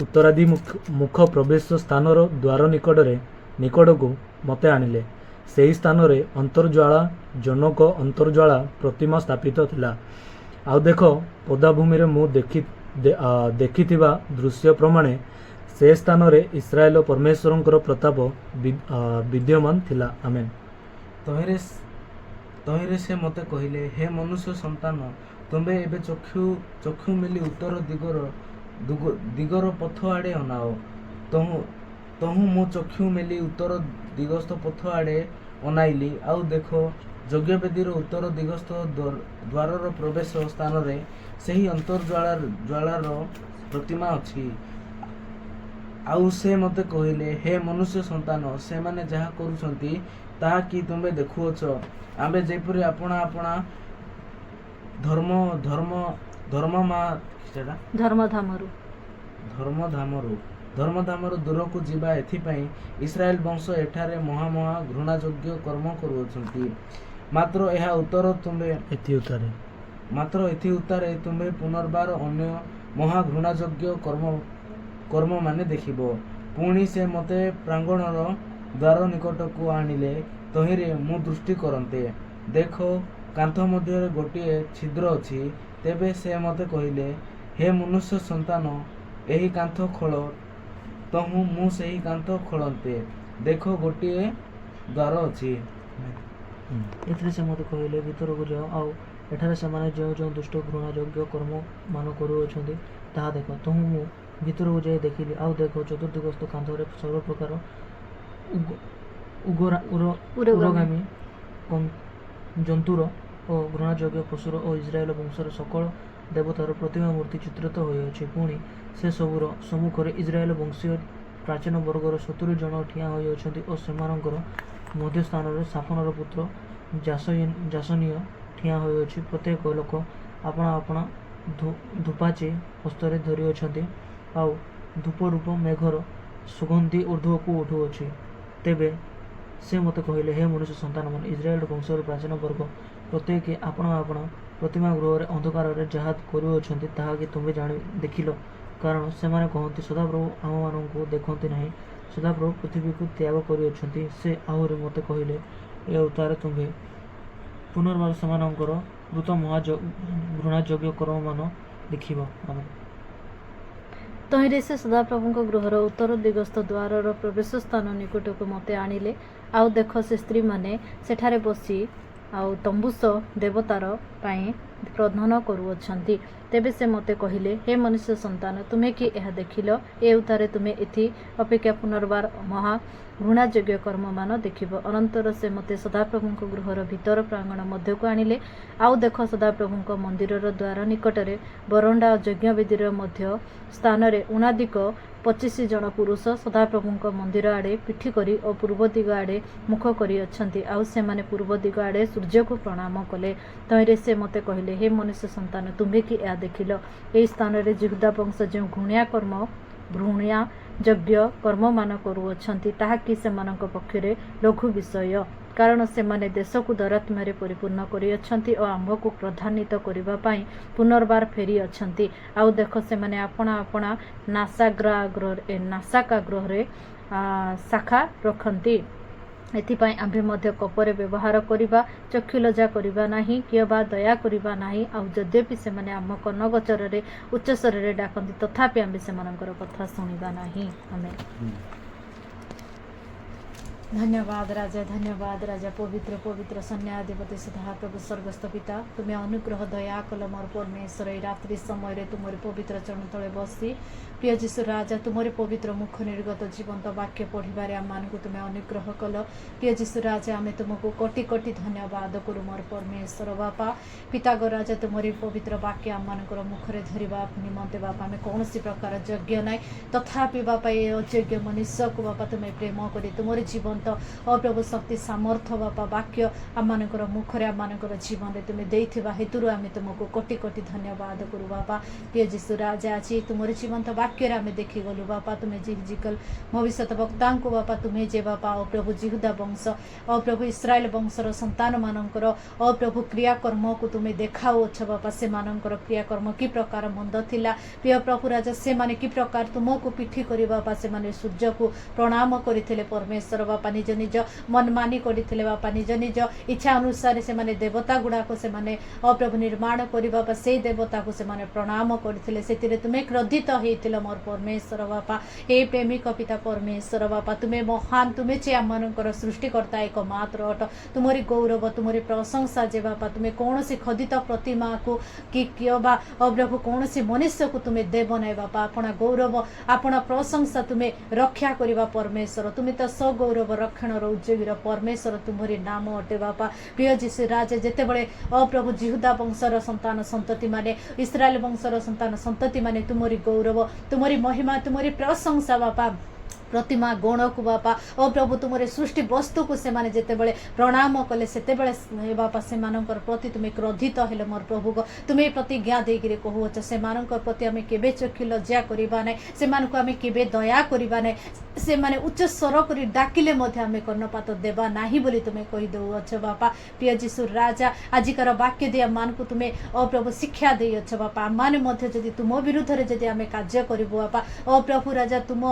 ଉତ୍ତରାଦି ମୁଖ ପ୍ରବେଶ ସ୍ଥାନର ଦ୍ୱାର ନିକଟକୁ ମୋତେ ଆଣିଲେ। ସେହି ସ୍ଥାନରେ ଅନ୍ତର୍ଜ୍ୱାଳା ଜନକ ଅନ୍ତର୍ଜ୍ୱାଳା ପ୍ରତିମା ସ୍ଥାପିତ ଥିଲା। ଆଉ ଦେଖ, ପଦାଭୂମିରେ ମୁଁ ଦେଖିଥିବା ଦୃଶ୍ୟ ପ୍ରମାଣେ ସେ ସ୍ଥାନରେ ଇସ୍ରାଏଲ ପରମେଶ୍ୱରଙ୍କର ପ୍ରତାପ ବିଦ୍ୟମାନ ଥିଲା। ଆମେନ୍। ତହିଁରେ ସେ ମୋତେ କହିଲେ, ହେ ମନୁଷ୍ୟ ସନ୍ତାନ, ତୁମେ ଏବେ ଚକ୍ଷୁ ମେଲି ଉତ୍ତର ଦିଗର ପଥ ଆଡ଼େ ଅନାଅ। ତହୁଁ ମୁଁ ଚକ୍ଷୁ ମେଲି ଉତ୍ତର ଦିଗସ୍ଥ ପଥ ଆଡ଼େ ଅନାଇଲି, ଆଉ ଦେଖ, ଯଜ୍ଞବେଦୀର ଉତ୍ତର ଦିଗସ୍ଥ ଦ୍ୱାରର ପ୍ରବେଶ ସ୍ଥାନରେ ସେହି ଅନ୍ତର୍ଜ୍ୱାଳାର ପ୍ରତିମା ଅଛି। ଆଉ ସେ ମୋତେ କହିଲେ, ହେ ମନୁଷ୍ୟ ସନ୍ତାନ, ସେମାନେ ଯାହା କରୁଛନ୍ତି ତାହା କି ତୁମେ ଦେଖୁଅଛ? ଆମ୍ଭେ ଯେପରି ଆପଣା ଧର୍ମଧାମରୁ ଦୂରକୁ ଯିବା, ଏଥିପାଇଁ ଇସ୍ରାଏଲ ବଂଶ ଏଠାରେ ମହା ଘୃଣାଯୋଗ୍ୟ କର୍ମ କରୁଅଛନ୍ତି। ମାତ୍ର ଏଥି ଉତ୍ତାରେ ତୁମେ ପୁନର୍ବାର ଅନ୍ୟ ମହା ଘୃଣାଯୋଗ୍ୟ କର୍ମ ମାନେ ଦେଖିବ। ପୁଣି ସେ ମୋତେ ପ୍ରାଙ୍ଗଣର ଦ୍ୱାର ନିକଟକୁ ଆଣିଲେ। ତହିଁରେ ମୁଁ ଦୃଷ୍ଟି କରନ୍ତେ ଦେଖ, କାନ୍ଥ ମଧ୍ୟରେ ଗୋଟିଏ ଛିଦ୍ର ଅଛି। ତେବେ ସେ ମୋତେ କହିଲେ, ହେ ମନୁଷ୍ୟ ସନ୍ତାନ, ଏହି କାନ୍ଥ ଖୋଳ। ତହୁଁ ମୁଁ ସେହି କାନ୍ଥ ଖୋଳନ୍ତେ ଦେଖ, ଗୋଟିଏ ଦ୍ୱାର ଅଛି। ଏଥିରେ ସେ ମୋତେ କହିଲେ, ଭିତରକୁ ଯାଅ, ଆଉ ଏଠାରେ ସେମାନେ ଯେଉଁ ଦୁଷ୍ଟ ଘୃଣାଯୋଗ୍ୟ କର୍ମ ମାନ କରୁଅଛନ୍ତି ତାହା ଦେଖ। ତହୁଁ ମୁଁ ଭିତରକୁ ଯାଇ ଦେଖିଲି, ଆଉ ଦେଖ ଚତୁର୍ଦିଗସ୍ଥ କାନ୍ଥରେ ସର୍ବପ୍ରକାର ଉଗ୍ରଗାମୀ ଜନ୍ତୁର ଓ ଘୃଣାଯୋଗ୍ୟ ପଶୁର ଓ ଇସ୍ରାଏଲ ବଂଶର ସକଳ ଦେବତାର ପ୍ରତିମା ମୂର୍ତ୍ତି ଚିତ୍ରିତ ହୋଇଅଛି। ପୁଣି ସେ ସବୁର ସମ୍ମୁଖରେ ଇସ୍ରାଏଲ ବଂଶୀୟ ପ୍ରାଚୀନ ବର୍ଗର 70 ଜଣ ଠିଆ ହୋଇଅଛନ୍ତି ଓ ସେମାନଙ୍କର ମଧ୍ୟସ୍ଥାନରେ ସାଫନର ପୁତ୍ର ଯାସନିୟ ଠିଆ ହୋଇଅଛି। ପ୍ରତ୍ୟେକ ଲୋକ ଆପଣା ଆପଣା ଧୂପାଚି ହସ୍ତରେ ଧରିଅଛନ୍ତି, ଆଉ ଧୂପରୂପ ମେଘର ସୁଗନ୍ଧି ଊର୍ଦ୍ଧ୍ୱକୁ ଉଠୁଅଛି। ତେବେ ସେ ମୋତେ କହିଲେ, ହେ ମନୁଷ୍ୟ ସନ୍ତାନମାନେ, ଇସ୍ରାଏଲ ବଂଶର ପ୍ରାଚୀନ ବର୍ଗ ପ୍ରତ୍ୟେକ ଆପଣା ଆପଣା ପ୍ରତିମା ଗୃହରେ ଅନ୍ଧକାରରେ ଯାହା କରୁଅଛନ୍ତି ତାହା କି ତୁମେ ଦେଖିଲ? କାରଣ ସେମାନେ କହନ୍ତି, ସଦାପ୍ରଭୁ ଆମମାନଙ୍କୁ ଦେଖନ୍ତି ନାହିଁ, ସଦାପ୍ରଭୁ ପୃଥିବୀକୁ ତ୍ୟାଗ କରିଅଛନ୍ତି। ସେ ଆହୁରି ମୋତେ କହିଲେ, ଏ ଅବତାରେ ତୁମ୍ଭେ ପୁନର୍ବାର ସେମାନଙ୍କର କୃତ ଘୃଣାଯୋଗ୍ୟ କର୍ମମାନ ଦେଖିବ। ତହିଁରେ ସେ ସଦାପ୍ରଭୁଙ୍କ ଗୃହର ଉତ୍ତର ଦିଗସ୍ଥ ଦ୍ୱାରର ପ୍ରବେଶ ସ୍ଥାନ ନିକଟକୁ ମୋତେ ଆଣିଲେ। ଆଉ ଦେଖ, ସେ ସ୍ତ୍ରୀମାନେ ସେଠାରେ ବସି ଆଉ ତମ୍ବୁସ ଦେବତାର ପାଇଁ ପ୍ରଧାନ କରୁଅଛନ୍ତି। ତେବେ ସେ ମୋତେ କହିଲେ, ହେ ମନୁଷ୍ୟ ସନ୍ତାନ, ତୁମେ କି ଏହା ଦେଖିଲ? ଏ ଉତ୍ତାରେ ତୁମେ ଏଥି ଅପେକ୍ଷା ପୁନର୍ବାର ମହା ଘୃଣାଯୋଗ୍ୟ କର୍ମମାନ ଦେଖିବ। ଅନନ୍ତର ସେ ମୋତେ ସଦାପ୍ରଭୁଙ୍କ ଗୃହର ଭିତର ପ୍ରାଙ୍ଗଣ ମଧ୍ୟକୁ ଆଣିଲେ। ଆଉ ଦେଖ, ସଦାପ୍ରଭୁଙ୍କ ମନ୍ଦିରର ଦ୍ୱାର ନିକଟରେ ବରଣ୍ଡା ଓ ଯଜ୍ଞବେଦୀର ମଧ୍ୟ ସ୍ଥାନରେ ଉଣାଧିକ 25 ଜଣ ପୁରୁଷ ସଦାପ୍ରଭୁଙ୍କ ମନ୍ଦିର ଆଡ଼େ ପିଠି କରି ଓ ପୂର୍ବ ଦିଗ ଆଡ଼େ ମୁଖ କରିଅଛନ୍ତି। ଆଉ ସେମାନେ ପୂର୍ବ ଦିଗ ଆଡ଼େ ସୂର୍ଯ୍ୟକୁ ପ୍ରଣାମ କଲେ। ତହିଁରେ ସେ ମୋତେ କହିଲେ, ହେ ମନୁଷ୍ୟ ସନ୍ତାନ, ତୁମ୍ଭେ କି ଏହା ଦେଖିଲ? ଏହି ସ୍ଥାନରେ ଜିହୁଦା ବଂଶ ଯେଉଁ ଘୃଣ୍ୟା ଯଜ୍ଞ କର୍ମମାନ କରୁଅଛନ୍ତି, ତାହା କି ସେମାନଙ୍କ ପକ୍ଷରେ ଲଘୁ ବିଷୟ? କାରଣ ସେମାନେ ଦେଶକୁ ଦୌରାତ୍ମ୍ୟରେ ପରିପୂର୍ଣ୍ଣ କରିଅଛନ୍ତି ଓ ଆମ୍ଭକୁ କ୍ରୋଧାନ୍ୱିତ କରିବା ପାଇଁ ପୁନର୍ବାର ଫେରିଅଛନ୍ତି। ଆଉ ଦେଖ, ସେମାନେ ଆପଣା ଆପଣା ନାସାକାଗ୍ରହରେ ଶାଖା ରଖନ୍ତି। ଏଥିପାଇଁ ଆମ୍ଭେ ମଧ୍ୟ କୋପରେ ବ୍ୟବହାର କରିବା, ଚକ୍ଷୁଲଜ୍ଜା କରିବା ନାହିଁ, କିମ୍ବା ଦୟା କରିବା ନାହିଁ। ଆଉ ଯଦ୍ୟପି ସେମାନେ ଆମ କର୍ଣ୍ଣଗୋଚରରେ ଉଚ୍ଚସ୍ୱରରେ ଡାକନ୍ତି, ତଥାପି ଆମ୍ଭେ ସେମାନଙ୍କର କଥା ଶୁଣିବା ନାହିଁ। ଆମେନ୍। ଧନ୍ୟବାଦ ରାଜା, ଧନ୍ୟବାଦ ରାଜା। ପବିତ୍ର ପବିତ୍ର ସୈନ୍ୟାଧିପତି ସଦାପ୍ରଭୁ ସ୍ୱର୍ଗସ୍ଥ ପିତା, ତୁମେ ଅନୁଗ୍ରହ ଦୟା କଲ ମୋର ପରମେଶ୍ୱର। ଏହି ରାତ୍ରି ସମୟରେ ତୁମରି ପବିତ୍ର ଚରଣ ତଳେ ବସି ପ୍ରିୟ ଯୀଶୁ ରାଜା, ତୁମରି ପବିତ୍ର ମୁଖ ନିର୍ଗତ ଜୀବନ୍ତ ବାକ୍ୟ ପଢ଼ିବାରେ ଆମମାନଙ୍କୁ ତୁମେ ଅନୁଗ୍ରହ କଲ। ପ୍ରିୟ ଯୀଶୁ ରାଜା, ଆମେ ତୁମକୁ କୋଟି କୋଟି ଧନ୍ୟବାଦ କରୁ ମୋର ପରମେଶ୍ୱର ବାପା। ପିତାଗ ରାଜା, ତୁମରି ପବିତ୍ର ବାକ୍ୟ ଆମମାନଙ୍କର ମୁଖରେ ଧରିବା ନିମନ୍ତେ ବାପା ଆମେ କୌଣସି ପ୍ରକାର ଯୋଗ୍ୟ ନାହିଁ, ତଥାପି ବାପା ଏ ଅଯୋଗ୍ୟ ମନୁଷ୍ୟକୁ ବାପା ତୁମେ ପ୍ରେମ କରି ତୁମରି ଜୀବନ୍ତ ପ୍ରଭୁ ଶକ୍ତି ସାମର୍ଥ୍ୟ ବାପା ବାକ୍ୟ ଆମମାନଙ୍କର ମୁଖରେ ଆମମାନଙ୍କର ଜୀବନରେ ତୁମେ ଦେଇଥିବା ହେତୁରୁ ଆମେ ତୁମକୁ କୋଟି କୋଟି ଧନ୍ୟବାଦ କରୁ ବାପା। ପ୍ରିୟ ଯୀଶୁ ରାଜା, ଆଜି ତୁମର ଜୀବନ୍ତ ବାକ୍ୟରେ ଆମେ ଦେଖିଗଲୁ ବାପା, ତୁମେ ଜିଜିକଲ ଭବିଷ୍ୟତ ବକ୍ତାଙ୍କୁ ବାପା ତୁମେ ଯେ ବାପା ପ୍ରଭୁ ଜିହୁଦା ବଂଶ ପ୍ରଭୁ ଇସ୍ରାଏଲ ବଂଶର ସନ୍ତାନମାନଙ୍କର ପ୍ରଭୁ କ୍ରିୟାକର୍ମକୁ ତୁମେ ଦେଖାଉଅଛ ବାପା। ସେମାନଙ୍କର କ୍ରିୟାକର୍ମ କି ପ୍ରକାର ମନ୍ଦ ଥିଲା ପ୍ରିୟ ପ୍ରଭୁ ରାଜା, ସେମାନେ କି ପ୍ରକାର ତୁମକୁ ପିଠି କରି ବାପା ସେମାନେ ସୂର୍ଯ୍ୟକୁ ପ୍ରଣାମ କରିଥିଲେ ପରମେଶ୍ୱର ବାପା। ନିଜ ନିଜ ମନମାନି କରିଥିଲେ ବାପା, ନିଜ ନିଜ ଇଚ୍ଛା ଅନୁସାରେ ସେମାନେ ଦେବତା ଗୁଡ଼ାକ ସେମାନେ ପ୍ରଭୁ ନିର୍ମାଣ କରି ବାପା ସେଇ ଦେବତାକୁ ସେମାନେ ପ୍ରଣାମ କରିଥିଲେ। ସେଥିରେ ତୁମେ କ୍ରୋଧିତ ହେଇଥିଲ ମୋର ପରମେଶ୍ୱର ବାପା। ହେ ପ୍ରେମିକ ପିତା ପରମେଶ୍ୱର ବାପା, ତୁମେ ମହାନ, ତୁମେ ଯେ ଆମମାନଙ୍କର ସୃଷ୍ଟିକର୍ତ୍ତା ଏକମାତ୍ର ଅଟ। ତୁମରି ଗୌରବ, ତୁମରି ପ୍ରଶଂସା ଯେ ବାପା ତୁମେ କୌଣସି ଖୋଦିତ ପ୍ରତିମାକୁ କି ବା ପ୍ରଭୁ କୌଣସି ମନୁଷ୍ୟକୁ ତୁମେ ଦେବ ନାହିଁ ବାପା। ଆପଣା ଗୌରବ ଆପଣା ପ୍ରଶଂସା ତୁମେ ରକ୍ଷା କରିବା ପରମେଶ୍ୱର। ତୁମେ ତ ସଗୌରବ ରକ୍ଷଣର ଉଦ୍ଯୋଗୀର ପରମେଶ୍ୱର, ତୁମରି ନାମ ଅଟେ ବାପା। ପ୍ରିୟ ଯୀଶୁ ରାଜା, ଯେତେବେଳେ ପ୍ରଭୁ ଜିହୁଦା ବଂଶର ସନ୍ତାନ ସନ୍ତତି ମାନେ ଇସ୍ରାଏଲ ବଂଶର ସନ୍ତାନ ସନ୍ତତି ମାନେ ତୁମରି ଗୌରବ ତୁମରି ମହିମା ତୁମରି ପ୍ରଶଂସା ବାପା ପ୍ରତିମା ଗଣକୁ ବାପା ପ୍ରଭୁ ତୁମର ସୃଷ୍ଟି ବସ୍ତୁକୁ ସେମାନେ ଯେତେବେଳେ ପ୍ରଣାମ କଲେ, ସେତେବେଳେ ବାପା ସେମାନଙ୍କର ପ୍ରତି ତୁମେ କ୍ରୋଧିତ ହେଲେ ମୋର ପ୍ରଭୁଗ। ତୁମେ ପ୍ରତିଜ୍ଞା ଦେଇକିରି କହୁଅଛ ସେମାନଙ୍କ ପ୍ରତି ଆମେ କେବେ ଚକ୍ଷୁ ଲଜ୍ଜା କରିବା ନାହିଁ, ସେମାନଙ୍କୁ ଆମେ କେବେ ଦୟା କରିବା ନାହିଁ, ସେମାନେ ଉଚ୍ଚ ସ୍ୱର କରି ଡାକିଲେ ମଧ୍ୟ ଆମେ କର୍ଣ୍ଣପାତ ଦେବା ନାହିଁ ବୋଲି ତୁମେ କହିଦେଉଅଛ ବାପା। ପ୍ରିୟ ଯୀଶୁ ରାଜା, ଆଜିକାର ବାକ୍ୟ ଦେଇ ଆମମାନଙ୍କୁ ତୁମେ ପ୍ରଭୁ ଶିକ୍ଷା ଦେଇଅଛ ବାପା। ଆମମାନେ ମଧ୍ୟ ଯଦି ତୁମ ବିରୁଦ୍ଧରେ ଯଦି ଆମେ କାର୍ଯ୍ୟ କରିବୁ ବାପା ପ୍ରଭୁ ରାଜା, ତୁମ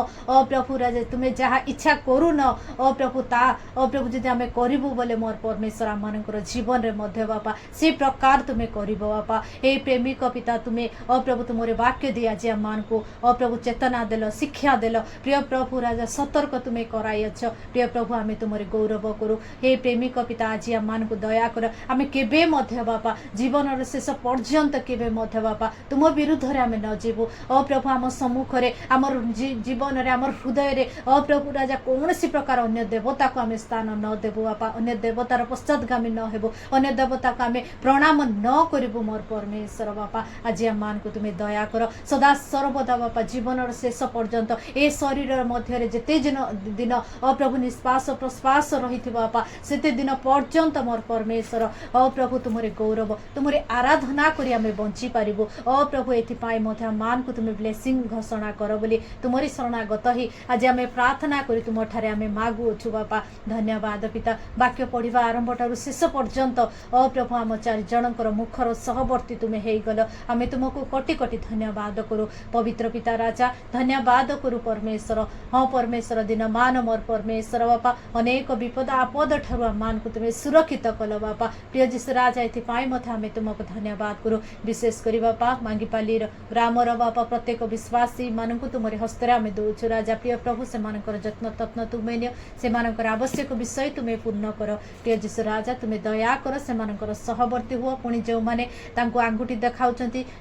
ପ୍ରଭୁ राजा तुम्हें जहाँ इच्छा करू न ओ प्रभु ता ओ प्रभु जदि आम करूँ बोले मोर परमेश्वर आम मानकर जीवन रे मध्य बापा से प्रकार तुम्हें कर बापा हे प्रेमिक पिता तुम्हें ओ प्रभु तुमरे वाक्य दी आज आम मान को ओ प्रभु चेतना देल शिक्षा देल प्रिय प्रभु राजा सतर्क तुम्हें कराइछ प्रिय प्रभु आम तुमरे गौरव करू हे प्रेमिक पिता आज आम मान को दया कर आम केबे मध्य बापा जीवन शेष पर्यंत केबे मध्य बापा तुम विरुद्ध रे आम न जीवु ओ प्रभु आम सम्मुख रे आमर जीवन रे आमर हृदय रे ओ प्रभु राजा कौन प्रकार अन्य देवता को आम स्थान न देबु बापा अन्य देवतार पश्चातगामी न हेबु अन्य देवता को आम प्रणाम न करू मोर परमेश्वर बापा आज आम मान को तुम्हें दया कर सदा सर्वदा बापा जीवन शेष पर्यंत ए शरीर मध्य जेते दिन ओ प्रभु निश्वास प्रश्वास रही बापा सेते दिन पर्यंत मोर परमेश्वर ओ प्रभु तुमरे गौरव तुमरे आराधना करी आम बंची पारिबु ओ प्रभु एथिपाई मध्य मान को तुम्हें ब्लेसिंग घोषणा कर बोली तुमरी शरणागत ही आज आम प्रार्थना करी तुम ठारे आम मागुअछु बापा धन्यवाद पिता वाक्य पढ़ा आरंभ ठारू शेष पर्यंत ओ प्रभु आम चार जनकर मुखर सहवर्ती तुम्हें हो गल आम तुमको कोटि कोटि धन्यवाद करू पवित्र पिता राजा धन्यवाद करू परमेश्वर हाँ परमेश्वर दिन मान मोर परमेश्वर बापा अनेक विपद आपद ठारू आम मान को तुम्हें सुरक्षित कल बापा प्रिय जीशु राजा एथिपाई मथे आम तुमको धन्यवाद करू विशेष करी बापा मांगीपाली ग्रामर बापा प्रत्येक विश्वासी मानक तुमरे हस्ତରେ आम दौछु राजा प्रिय प्रभु से जत्न तत्न तुम्हें नियो से आवश्यक विषय तुम्हें पूर्ण कर प्रिय जीशु राजा तुम्हें दया कर से सहवर्ती हुआ पुणी जो मैंने आंगुठी देखा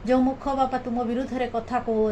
जो मुख बापा तुम विरुद्ध रे कथा कहूँ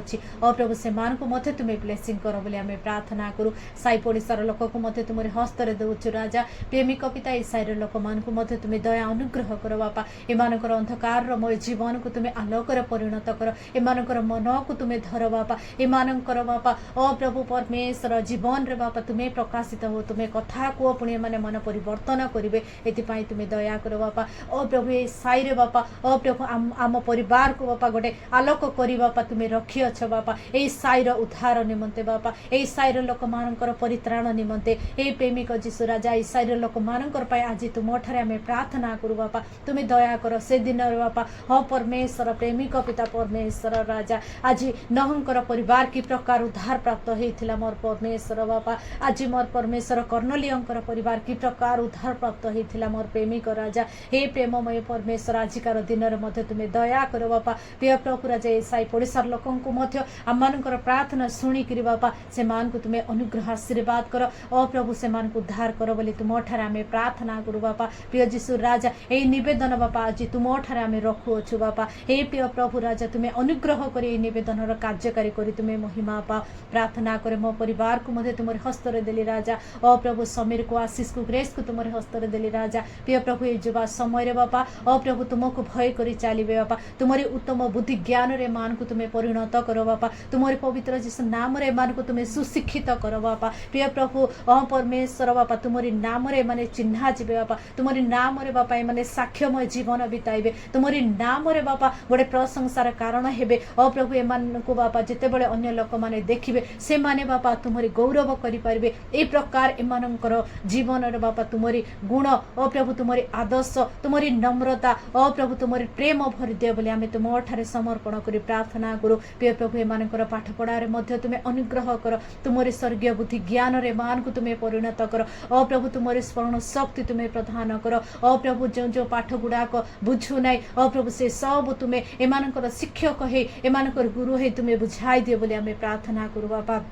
ओ प्रभु से मध्य तुम्हें ब्लेसिंग कर बोली आम प्रार्थना करूँ साई पड़िशार लोक को मध्य तुम हस्ତରେ दौछु राजा प्रेमिक पिता ई साईर लोक मान मध्य तुम्हें दया अनुग्रह कर बापा एमानकर अंधकार मय जीवन को तुम्हें आलोकर परिणत कर एमानकर मन को तुम्हें धर बापा एमानकर बापा ओ प्रभु परमेश्वर जीवन रे बापा तुम्हें प्रकाशित हो तुम्हें कथा को पुणी माने मन परिवर्तन करेंगे एथिपाई तुम्हें दया कर बापा ओ प्रभु ए साई रे बापा ओ प्रभु आम परिवार को बापा गोटे आलोक कर बापा तुम्हें रखी अछ बापा ए साईर उद्धार निमंते बापा ए साईर लोक मानकर परित्राण निमंते ए प्रेमिक जीशु राजा ए साईर लोक मानकर आज तुम ठारे आम प्रार्थना करू बापा तुम्हें दया कर से दिन बापा हाँ परमेश्वर प्रेमिक पिता परमेश्वर राजा आज नहंकर परिवार की प्रकार उद्धार प्राप्त होता मोर परमेश्वर बापा आज मोर परमेश्वर कर्णलियंकर परिवार की प्रकार उद्धार प्राप्त होता मोर प्रेमिक राजा हे प्रेममय परमेश्वर आजिकार दिन में तुम्हें दया कर बापा प्रिय प्रभु राजा ए साई पड़िशार लोक आम मानकर प्रार्थना शुणिकी बापा से तुम्हें अनुग्रह आशीर्वाद कर ओ प्रभु से उद्धार कर बोली तुम ठारे आम प्रार्थना करू बापा प्रिय जीशु राजा ए निवेदन बापा आज तुम ठारे आम रखुअछु बापा हे प्रिय प्रभु राजा तुम्हें अनुग्रह कर निवेदन कार्यकारी कर तुम्हें महिमा पा प्रार्थना करे मो परिवार को मध्य तुम हस्ତରେ देली राजा ओ प्रभु समीर को आशीष को ग्रेस को तुम हस्ତରେ देली राजा प्रिय प्रभु ये युवा समय बापा ओ प्रभु तुमको भय कर चलिए बापा तुम्हारी उत्तम बुद्धि ज्ञान रे मान को तुम्हें परिणत करो बापा तुम्हारे पवित्र जीशु नाम रे मान को तुम्हें सुशिक्षित करो बापा प्रिय प्रभु ओ परमेश्वर बापा तुम्हारी नाम रे माने चिन्हा जीवे बापा तुम्हारी नाम रे बापा माने साक्ष्यमय जीवन बिताइबे तुम्हारी नाम रे बापा गोटे प्रशंसार कारण हेबे ओ प्रभु एमान को बापा जिते बड़े अन्य लोक माने देखिबे से माने बापा तुम्हारी गौरव करि पारिबे ए प्रकार एमानकर जीवन रे बापा तुम्हारी गुण ओ प्रभु तुम्हारी आदर्श तुम्हारी नम्रता ओ प्रभु तुम्हारी प्रेम भरि दे बोली आमे तुम ठारे समर्पण करी प्रार्थना करू प्रिय प्रभु एमानकर पाठ पढ़ा रे मध्य तुम्हें अनुग्रह कर तुम्हारी स्वर्गीय बुद्धि ज्ञान रे मान को तुम्हें परिणत कर ओ प्रभु तुम्हारी स्मरण शक्ति तुम्हें प्रदान कर ओ प्रभु जो जो पाठ गुड़ाक बुझु नाई ओ प्रभु से सब तुम्हें एमानकर शिक्षक है एमानकर गुरु है तुम्हें बुझाई दिए बोली आमे प्रार्थना करू बापा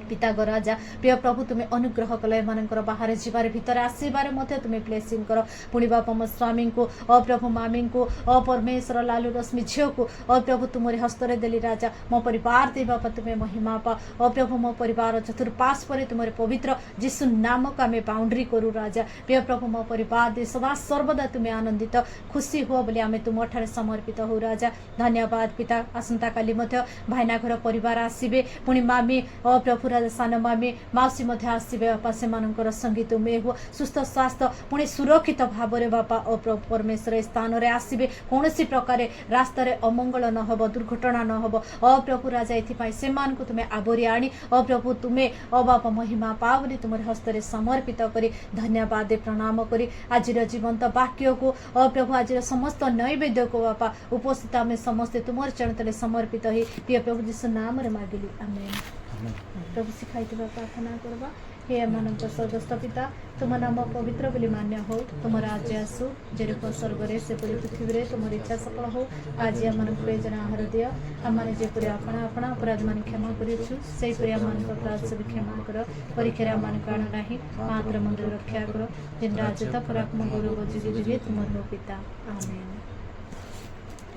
पिता गो राजा प्रिय प्रभु तुम्हें अनुग्रह कल एमानकर बाहर जीवार भितर आसबार मध्य तुम्हें ब्लेसिंग कर पुणी बापा मो स्वामी को ओ प्रभु मामी को ओ परमेश्वर लालू रश्मि झील को ओ प्रभु तुम्हारे हस्ତରେ देली राजा मो परिवार दे बापा तुम्हें महिमा पा ओ प्रभु मो परिवार चतुर्पाश पर तुम्हारे पवित्र जीशु नामक आम बाउंड्री करू राजा प्रिय प्रभु मो परिवार दे सदा सर्वदा तुम्हें आनंदित खुशी हुआ बोली आम तुम ठारे समर्पित हो राजा धन्यवाद पिता आसंता काली मध्य भाईना घर परिवार आसबे पुणी मामी ओ प्रभु सान मामी मौसी मध्य आसबे बापा से संगी तुम्हें हुआ सुस्थ स्वास्थ्य पुणी सुरक्षित भाव में बापा ओ प्रभु परमेश्वर स्थान में आसबे कौन प्रकार रास्तार अमंगल न हो दुर्घटना न हो ओ प्रभु राजा ये से तुम्हें आवरी आनी ओ प्रभु तुम्हें ओ बापा महिमा पा बोली तुम हस्ତରେ समर्पित करी धन्यवाद प्रणाम करी आज जीवंत वाक्य को ओ प्रभु आज समस्त नैवेद्य को बापा उपस्थित आम समस्ते तुम चरण तले समर्पित ही प्रिय प्रभु जीशु नाम रे मागिली आमेन प्रभु ଶିଖାଇଥିବା ପ୍ରାର୍ଥନା କରିବା। हे ଏମାନଙ୍କ ସ୍ୱର୍ଗସ୍ଥ ପିତା, ତୁମ ନାମ ପବିତ୍ର ବୋଲି ମାନ୍ୟ ହଉ, ତୁମ ରାଜ୍ୟ ଆସୁ, ଯେରୂପ ସ୍ୱର୍ଗରେ ସେପରି ପୃଥିବୀରେ ତୁମର ଇଚ୍ଛା ସଫଳ ହଉ। ଆଜି ଆମମାନଙ୍କୁ ପ୍ରୟୋଜନ ଆହାର ଦିଅ, ଆମମାନେ ଯେପରି ଆପଣା ଅପରାଧମାନେ କ୍ଷମା କରିଛୁ ସେହିପରି ଆମମାନଙ୍କ ଅପରାଧ ସବୁ କ୍ଷମା କର। ପରୀକ୍ଷାରେ ଆମମାନଙ୍କୁ ଆଣ ନାହିଁ, ମାତ୍ର ମନ୍ଦିର ରକ୍ଷା କର। ଯେନ୍ ରାଜ୍ୟତା ପରାକ୍ରମ ଗୌରବ ଯୁଗେ ଯୁଗେ ତୁମର ପିତା। ଆମେନ୍।